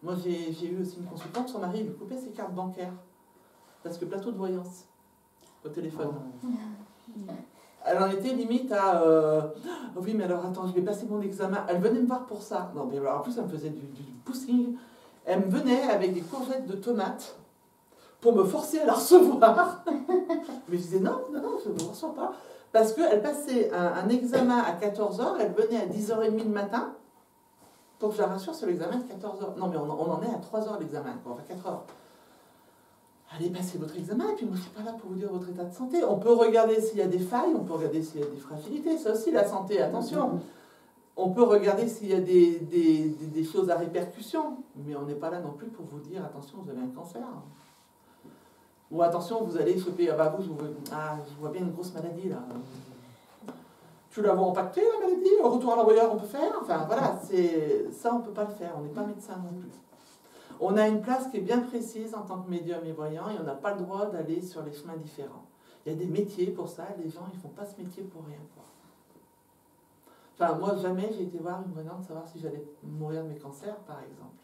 Moi, j'ai eu aussi une consultante, son mari lui coupait ses cartes bancaires. Parce que plateau de voyance, au téléphone. Elle en était limite à... oh oui, mais alors, attends, je vais passer mon examen. Elle venait me voir pour ça. Non, mais alors, en plus, elle me faisait du poussing. Elle me venait avec des courgettes de tomates pour me forcer à la recevoir. Mais je disais non, je ne me reçois pas. Parce qu'elle passait un examen à 14h, elle venait à 10h30 le matin pour que je la rassure sur l'examen de 14h. Non, mais on en est à 3h l'examen, enfin 4h. Allez, passez votre examen, et puis moi je ne suis pas là pour vous dire votre état de santé. On peut regarder s'il y a des failles, on peut regarder s'il y a des fragilités, ça aussi la santé, attention. On peut regarder s'il y a des choses à répercussion, mais on n'est pas là non plus pour vous dire attention, vous avez un cancer. Ou attention, vous allez choper, je vois bien une grosse maladie là. Tu l'as impacté la maladie? Retour à l'envoyeur, on peut faire? Enfin voilà, ça on ne peut pas le faire, on n'est pas médecin non plus. On a une place qui est bien précise en tant que médium et voyant et on n'a pas le droit d'aller sur les chemins différents. Il y a des métiers pour ça, les gens ils ne font pas ce métier pour rien, quoi. Enfin, moi, jamais j'ai été voir une voyante savoir si j'allais mourir de mes cancers, par exemple.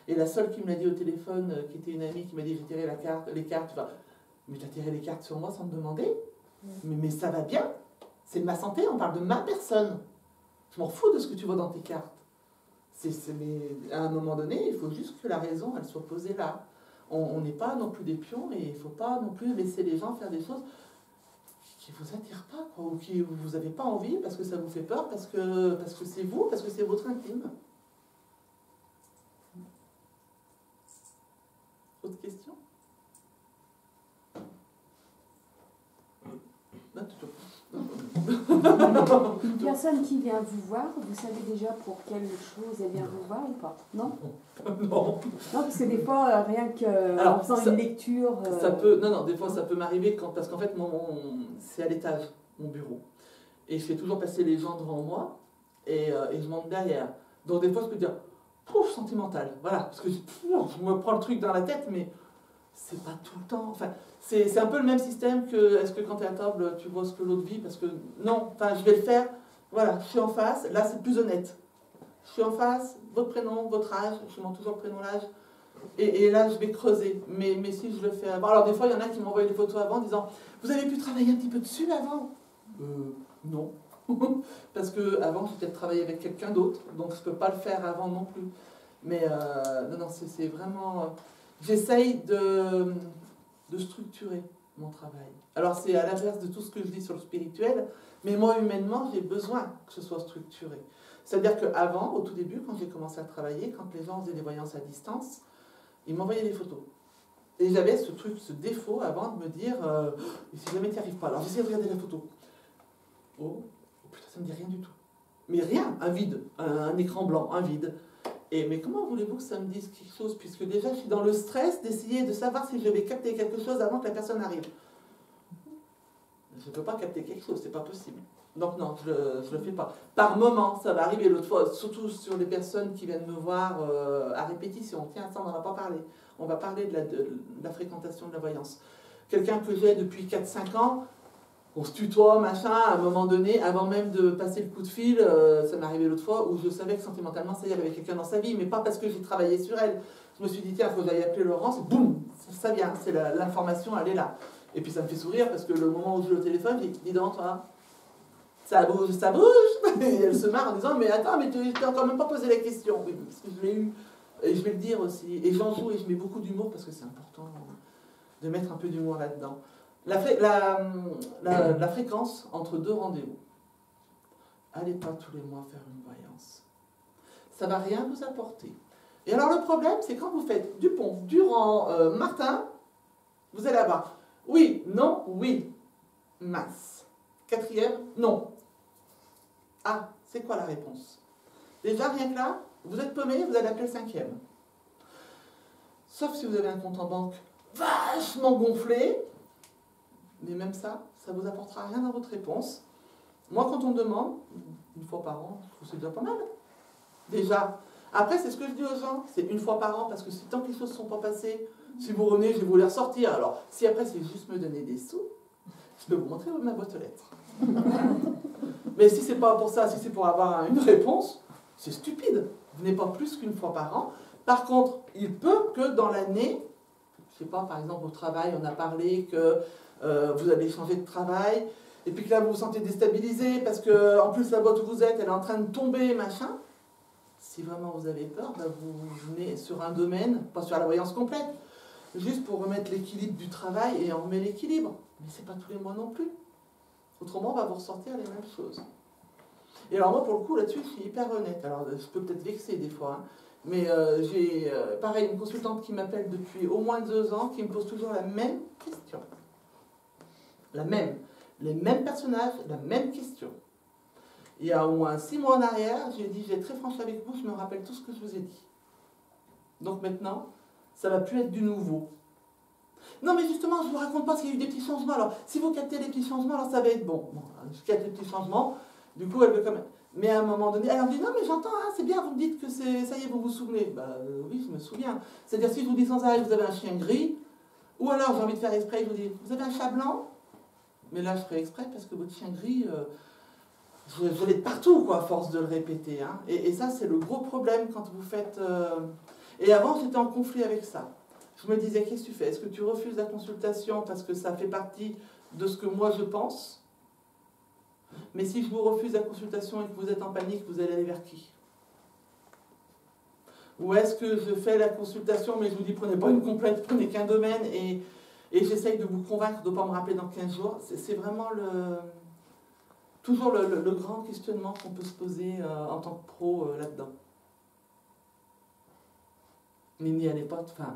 Et la seule qui me l'a dit au téléphone, qui était une amie, qui m'a dit j'ai tiré les cartes, enfin, mais t'as tiré les cartes sur moi sans me demander? Mais ça va bien, c'est de ma santé, on parle de ma personne. Je m'en fous de ce que tu vois dans tes cartes. Mais à un moment donné, il faut juste que la raison, elle soit posée là. On n'est pas non plus des pions et il ne faut pas non plus laisser les gens faire des choses qui ne vous attirent pas, quoi, ou qui vous n'avez pas envie parce que ça vous fait peur, parce que c'est vous, parce que c'est votre intime. Autre question? Non, toujours pas. Une personne qui vient vous voir, vous savez déjà pour quelle chose elle vient vous voir ou pas? Non? Non. Non, parce que des fois, rien qu'en faisant une lecture... Ça peut, non, des fois ça peut m'arriver parce qu'en fait c'est à l'étage, mon bureau. Et je fais toujours passer les gens devant moi et je monte derrière. Donc des fois je peux dire, pouf, sentimental, voilà, parce que je me prends le truc dans la tête, mais c'est pas tout le temps. Enfin, c'est un peu le même système que, est-ce que quand tu es à table, tu vois ce que l'autre vit? Parce que non, enfin je vais le faire, voilà, je suis en face, là c'est plus honnête. Je suis en face, votre prénom, votre âge, je demande toujours le prénom, l'âge. Et là, je vais creuser. Mais si je le fais avant... Alors, des fois, il y en a qui m'envoient des photos avant en disant « Vous avez pu travailler un petit peu dessus avant ?» Non. Parce qu'avant, j'ai peut-être travaillé avec quelqu'un d'autre, donc je ne peux pas le faire avant non plus. Mais non, c'est vraiment... J'essaye de structurer mon travail. Alors, c'est à l'inverse de tout ce que je dis sur le spirituel, mais moi, humainement, j'ai besoin que ce soit structuré. C'est-à-dire qu'avant, au tout début, quand j'ai commencé à travailler, quand les gens faisaient des voyances à distance, ils m'envoyaient des photos. Et j'avais ce défaut avant de me dire, si jamais tu n'y arrives pas, alors j'essayais de regarder la photo. Oh putain, ça ne me dit rien du tout. Mais rien, un vide, un écran blanc, un vide. Mais comment voulez-vous que ça me dise quelque chose, puisque déjà je suis dans le stress d'essayer de savoir si je vais capter quelque chose avant que la personne arrive. Je ne peux pas capter quelque chose, c'est pas possible. Donc non, je le fais pas. Par moment, ça va arriver l'autre fois, surtout sur les personnes qui viennent me voir à répétition. Tiens, ça on n'en a pas parlé. On va parler de la fréquentation de la voyance. Quelqu'un que j'ai depuis 4-5 ans, on se tutoie, machin, à un moment donné, avant même de passer le coup de fil, ça m'est arrivé l'autre fois où je savais que sentimentalement, ça y est, elle avait quelqu'un dans sa vie, mais pas parce que j'ai travaillé sur elle. Je me suis dit, tiens, il faut que j'aille appeler Laurence, boum, ça vient, c'est l'information, elle est là. Et puis ça me fait sourire parce que le moment où je l'ai au téléphone, j'ai dit, dis donc, toi, ça bouge, ça bouge. Et elle se marre en disant, mais attends, mais tu t'es encore même pas posé la question. Oui, parce que je l'ai eu. Et je vais le dire aussi. Et j'en joue et je mets beaucoup d'humour parce que c'est important de mettre un peu d'humour là-dedans. La fréquence entre deux rendez-vous. Allez pas tous les mois faire une voyance. Ça va rien vous apporter. Et alors le problème, c'est quand vous faites Dupont, Durand, Martin, vous allez avoir oui, non, oui, mince. Quatrième, non. Ah, c'est quoi la réponse? Déjà, rien que là, vous êtes paumé, vous allez appeler le cinquième. Sauf si vous avez un compte en banque vachement gonflé, mais même ça, ça ne vous apportera rien dans votre réponse. Moi, quand on me demande, une fois par an, je trouve que c'est déjà pas mal. Déjà. Après, c'est ce que je dis aux gens, c'est une fois par an, parce que si tant que les choses ne sont pas passées, si vous revenez, je vais vous les ressortir. Alors, si après, c'est juste me donner des sous, je peux vous montrer ma boîte aux lettres. Mais si c'est pas pour ça, si c'est pour avoir une réponse, c'est stupide. Venez pas plus qu'une fois par an. Par contre, il peut que dans l'année, je sais pas, par exemple au travail, on a parlé que vous allez changer de travail, et puis que là vous vous sentez déstabilisé parce que en plus la boîte où vous êtes, elle est en train de tomber, machin. Si vraiment vous avez peur, bah vous venez sur un domaine, pas sur la voyance complète, juste pour remettre l'équilibre du travail et on remet l'équilibre. Mais c'est pas tous les mois non plus. Autrement, on va vous ressortir les mêmes choses. Et alors moi, pour le coup, là-dessus, je suis hyper honnête. Alors, je peux peut-être vexer des fois, hein, mais j'ai, pareil, une consultante qui m'appelle depuis au moins 2 ans, qui me pose toujours la même question. La même. Les mêmes personnages, la même question. Il y a au moins 6 mois en arrière, j'ai dit, j'ai très franche avec vous, je me rappelle tout ce que je vous ai dit. Donc maintenant, ça ne va plus être du nouveau. Non, mais justement, je ne vous raconte pas qu'il y a eu des petits changements. Alors, si vous captez les petits changements, alors ça va être bon. Bon, je capte les petits changements. Du coup, elle veut quand même. Mais à un moment donné, elle me dit non, mais j'entends, hein, c'est bien, vous me dites que c'est ça y est, vous vous souvenez. Bah oui, je me souviens. C'est-à-dire, si je vous dis sans arrêt, vous avez un chien gris, ou alors j'ai envie de faire exprès, je vous dis, vous avez un chat blanc. Mais là, je ferai exprès parce que votre chien gris, je l'ai de partout, quoi, à force de le répéter. Hein. Et ça, c'est le gros problème quand vous faites. Et avant, j'étais en conflit avec ça. Je me disais, qu'est-ce que tu fais? Est-ce que tu refuses la consultation parce que ça fait partie de ce que moi je pense? Mais si je vous refuse la consultation et que vous êtes en panique, vous allez aller vers qui? Ou est-ce que je fais la consultation, mais je vous dis, prenez pas une complète, prenez qu'un domaine, et j'essaye de vous convaincre de ne pas me rappeler dans 15 jours. C'est vraiment toujours le grand questionnement qu'on peut se poser en tant que pro là-dedans. Mais n'y allez pas, enfin,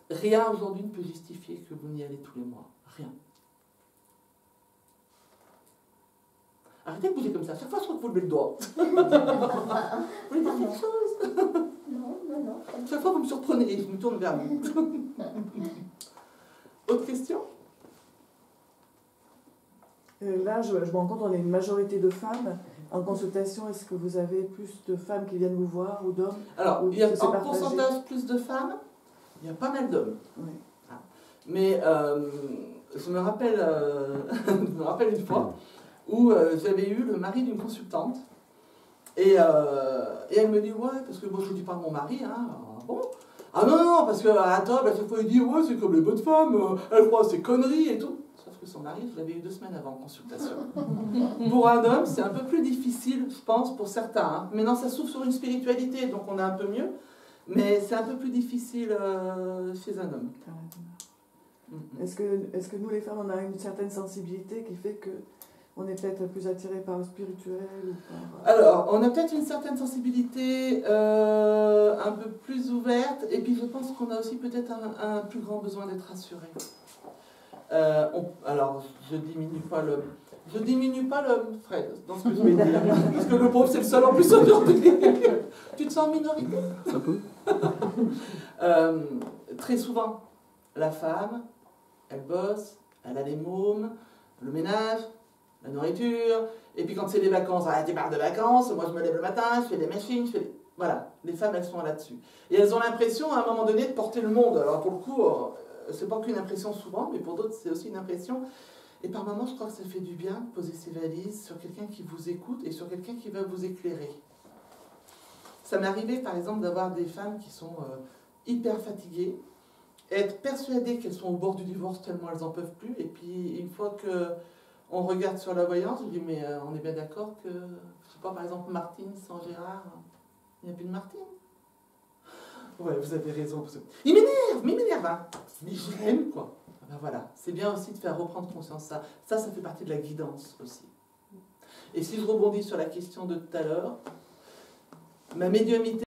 rien aujourd'hui ne peut justifier que vous n'y allez tous les mois. Rien. Arrêtez de bouger comme ça. Chaque fois, je crois que vous levez le doigt. Vous voulez dire quelque chose? Non. Chaque fois, vous me surprenez et je me tourne vers vous. Autre question? Là, je me rends compte qu'on a une majorité de femmes. En consultation, est-ce que vous avez plus de femmes qui viennent vous voir ou d'hommes? Alors, Ou il y a c'est en partagé? pourcentage plus de femmes, il y a pas mal d'hommes. Oui. Mais je me rappelle une fois où j'avais eu le mari d'une consultante et elle me dit, ouais, parce que moi je ne dis pas à mon mari, hein, bon. Ah non, parce qu'à table, à chaque fois il dit, ouais, c'est comme les bonnes femmes, elle croit c'est conneries et tout. Sauf que son mari, je l'avais eu 2 semaines avant en consultation. Pour un homme, c'est un peu plus difficile, je pense, pour certains. Hein. Maintenant, ça s'ouvre sur une spiritualité, donc on est un peu mieux. Mais c'est un peu plus difficile chez un homme. Est-ce que nous, les femmes, on a une certaine sensibilité qui fait que on est peut-être plus attiré par le spirituel ou par... Alors, on a peut-être une certaine sensibilité un peu plus ouverte, et puis je pense qu'on a aussi peut-être un plus grand besoin d'être rassuré. Alors, je diminue pas l'homme. Je diminue pas l'homme, Fred, dans ce que je vais dire. Parce que le pauvre, c'est le seul en plus aujourd'hui. Tu te sens en minorité? Un peu. Très souvent, la femme, elle bosse, elle a les mômes, le ménage, la nourriture, et puis quand c'est les vacances, elle débarque de vacances, moi je me lève le matin, je fais des machines, je fais des... Voilà, les femmes, elles sont là-dessus. Et elles ont l'impression, à un moment donné, de porter le monde. Alors pour le coup, c'est pas qu'une impression souvent, mais pour d'autres, c'est aussi une impression. Et par moments, je crois que ça fait du bien de poser ses valises sur quelqu'un qui vous écoute et sur quelqu'un qui va vous éclairer. Ça m'est arrivé, par exemple, d'avoir des femmes qui sont hyper fatiguées, être persuadées qu'elles sont au bord du divorce tellement elles n'en peuvent plus, et puis une fois qu'on regarde sur la voyance, je dis, mais on est bien d'accord que, je sais pas, par exemple, Martine sans Gérard, il n'y a plus de Martine. Ouais, vous avez raison. Il m'énerve, hein. Mais je l'aime, quoi. Ben voilà, c'est bien aussi de faire reprendre conscience de ça. Ça fait partie de la guidance aussi. Et si je rebondis sur la question de tout à l'heure, ma médiumnité